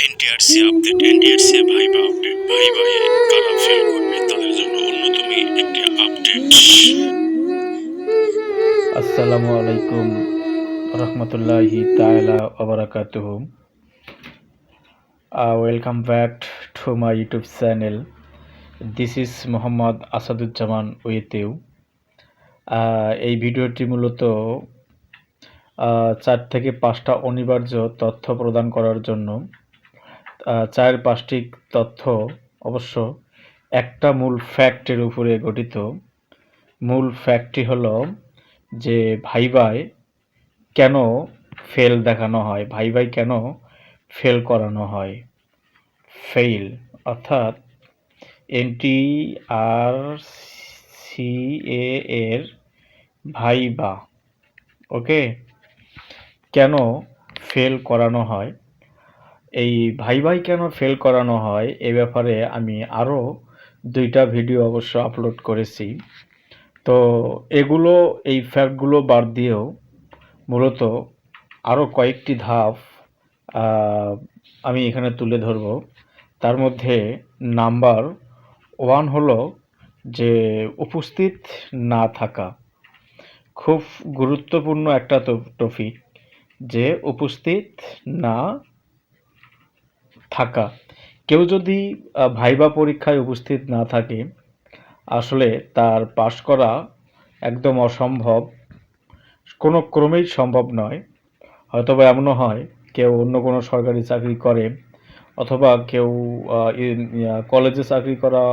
NTRC update, NTRC viva update, ভাইবায়ে কারা fail করবে তাদের জন্য অন্যতম একটি আপডেট। আসসালামু আলাইকুম রহমতুল্লাহি তাআলা ওয়া বারাকাতুহু। Welcome back to my YouTube channel. This is Mohammad Asaduzzaman with you. এই ভিডিওটি মূলত 4 থেকে 5টা অনিবার্য তথ্য প্রদান করার জন্য। 4-5টি তথ্য অবশ্য একটা মূল ফ্যাক্টের উপরে গঠিত। মূল ফ্যাক্টটি হলো যে ভাইভায় কেন ফেল দেখানো হয়, ভাইভায় কেন ফেল করানো হয়। ফেইল অর্থাৎ এনটিআরসিএ এর ভাইবা, ওকে, কেন ফেল করানো হয়। এই ভাইভাই কেন ফেল করানো হয় এ ব্যাপারে আমি আরও 2টা ভিডিও অবশ্য আপলোড করেছি। তো এগুলো, এই ফ্যাক্টগুলো বাদ দিয়েও মূলত আরও কয়েকটি ধাপ আমি এখানে তুলে ধরব। তার মধ্যে নাম্বার 1 হলো যে উপস্থিত না থাকা। খুব গুরুত্বপূর্ণ একটা টপিক, যে উপস্থিত না থাকা। কেউ যদি ভাইবা পরীক্ষায় উপস্থিত না থাকে, আসলে তার পাশ করা একদম অসম্ভব, কোনো ক্রমেই সম্ভব নয়। হয়তোবা এমনও হয় কেউ অন্য কোনো সরকারি চাকরি করে, অথবা কেউ কলেজে চাকরি করা,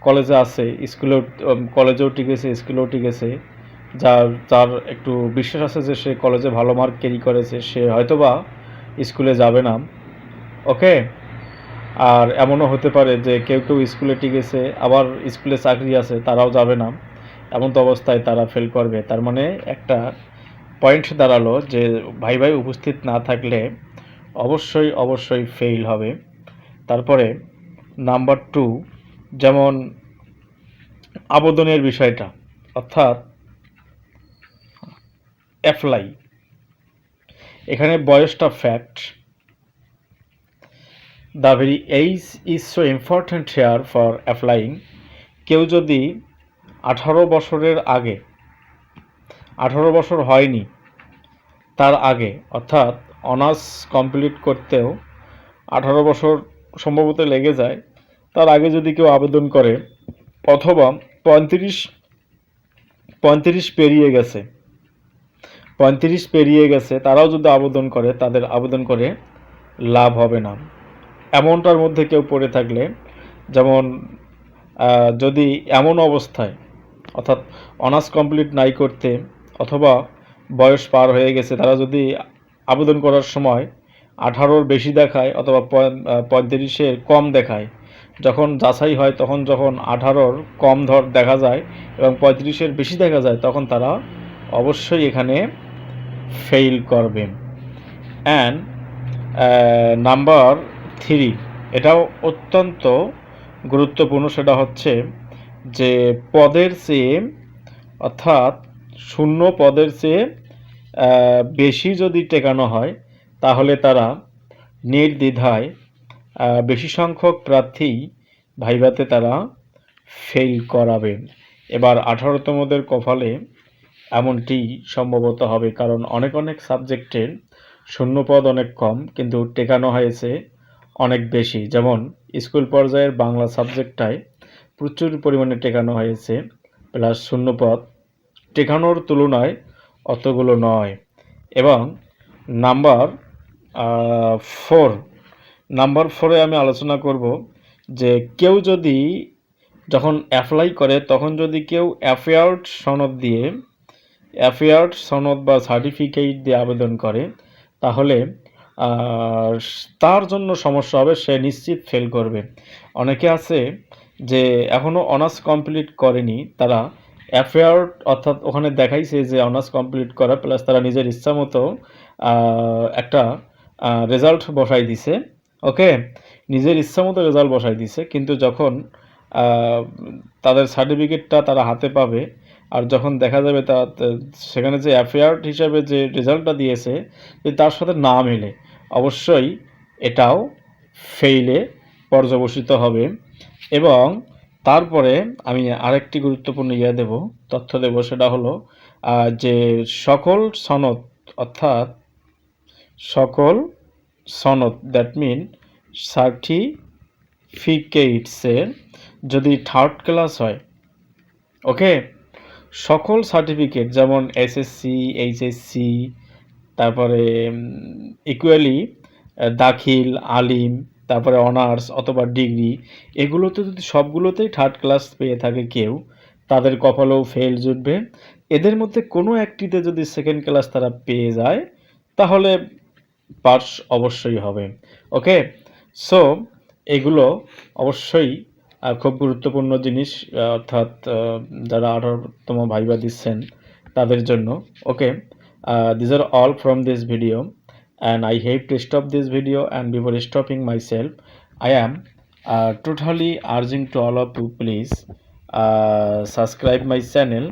কলেজে আছে, স্কুলেও কলেজেও টিকেছে, স্কুলেও টিকেছে, যার একটু বিশ্বাস আছে যে সে কলেজে ভালো মার্ক ক্যারি করেছে, সে হয়তোবা স্কুলে যাবে না, ওকে। আর এমনও হতে পারে যে কেউ স্কুলে টিকেছে, আবার স্কুলে চাকরি আছে, তারাও যাবে না। এমন তো অবস্থায় তারা ফেল করবে। তার মানে একটা পয়েন্ট দাঁড়ালো যে ভাইভায় উপস্থিত না থাকলে অবশ্যই ফেইল হবে। তারপরে নাম্বার 2, যেমন আবেদনের বিষয়টা, অর্থাৎ অ্যাপ্লাই। এখানে বয়সটা fact. The very age is so important here for applying. কেউ যদি 18 বছরের আগে, 18 বছর হয়নি তার আগে, অর্থাৎ অনার্স কমপ্লিট করতেও 18 বছর সম্ভবত লেগে যায়, তার আগে যদি কেউ আবেদন করে, অথবা 35 পেরিয়ে গেছে, 35 পেরিয়ে গেছে, তারাও যদি আবেদন করে, তাদের আবেদন করে লাভ হবে না। এমনটার মধ্যে কেউ পড়ে থাকলে, যেমন যদি এমন অবস্থায়, অর্থাৎ অনার্স কমপ্লিট নাই করতে, অথবা বয়স পার হয়ে গেছে, তারা যদি আবেদন করার সময় 18-র বেশি দেখায়, অথবা 35-এর কম দেখায়, যখন যাচাই হয়, তখন যখন 18-র কম দেখা যায় এবং 35-এর বেশি দেখা যায়, তখন তারা অবশ্যই এখানে ফেইল করবে। অ্যান্ড নাম্বার 3, এটাও অত্যন্ত গুরুত্বপূর্ণ, সেটা হচ্ছে যে পদের চেয়ে, অর্থাৎ শূন্য পদের চেয়ে বেশি যদি টেকানো হয়, তাহলে তারা নির্দ্বিধায় বেশি সংখ্যক প্রার্থী ভাইভাতে তারা ফেল করাবে। এবার 18তমদের কপালে এমনটি সম্ভবত হবে, কারণ অনেক সাবজেক্টের শূন্যপদ অনেক কম, কিন্তু টেকানো হয়েছে অনেক বেশি। যেমন স্কুল পর্যায়ের বাংলা সাবজেক্টটায় প্রচুর পরিমাণে টেকানো হয়েছে, প্লাস শূন্যপদ টেকানোর তুলনায় অতগুলো নয়। এবং নাম্বার 4 আমি আলোচনা করব যে কেউ যদি যখন অ্যাপ্লাই করে, তখন যদি কেউ অ্যাফেয়ার্ড সনদ বা সার্টিফিকেট দিয়ে আবেদন করে, তাহলে তার জন্য সমস্যা হবে, সে নিশ্চিত ফেল করবে। অনেকে আছে যে এখনও অনার্স কমপ্লিট করেনি, তারা অ্যাফেয়ার্ড, অর্থাৎ ওখানে দেখাইছে যে অনার্স কমপ্লিট করা, প্লাস তারা নিজের ইচ্ছা মতো একটা রেজাল্ট বসাই দিছে, ওকে, নিজের ইচ্ছা মতো রেজাল্ট বসাই দিছে, কিন্তু যখন তাদের সার্টিফিকেটটা তারা হাতে পাবে, আর যখন দেখা যাবে তা সেখানে যে অ্যাফেয়ার্ড হিসাবে যে রেজাল্টটা দিয়েছে তার সাথে না মেলে, অবশ্যই এটাও ফেইলে পর্যবসিত হবে। এবং তারপরে আমি আরেকটি গুরুত্বপূর্ণ তথ্য দেব, সেটা হলো যে সকল সনদ, অর্থাৎ সকল সনদ, দ্যাট মিন সার্টিফিকেটসের যদি থার্ড ক্লাস হয়, ওকে, সকল সার্টিফিকেট যেমন এসএসসি, এইচএসসি, তারপরে ইকুয়ালি দাখিল, আলিম, তারপরে অনার্স অথবা ডিগ্রি, এগুলোতে যদি সবগুলোতেই থার্ড ক্লাস পেয়ে থাকে কেউ, তাদের কপালেও ফেল জুটবে। এদের মধ্যে কোনো একটিতে যদি সেকেন্ড ক্লাস তারা পেয়ে যায়, তাহলে পাস অবশ্যই হবে। ওকে, সো এগুলো অবশ্যই খুব গুরুত্বপূর্ণ জিনিস, অর্থাৎ যারা 18তম ভাইবা দিচ্ছেন তাদের জন্য। ওকে, these are all from this video, and I have to stop this video, and before stopping myself, I am totally urging to all of you, please subscribe my channel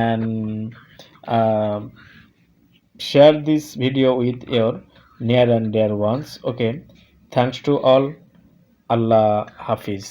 and uh, share this video with your near and dear ones. Okay, thanks to all. Allah Hafiz.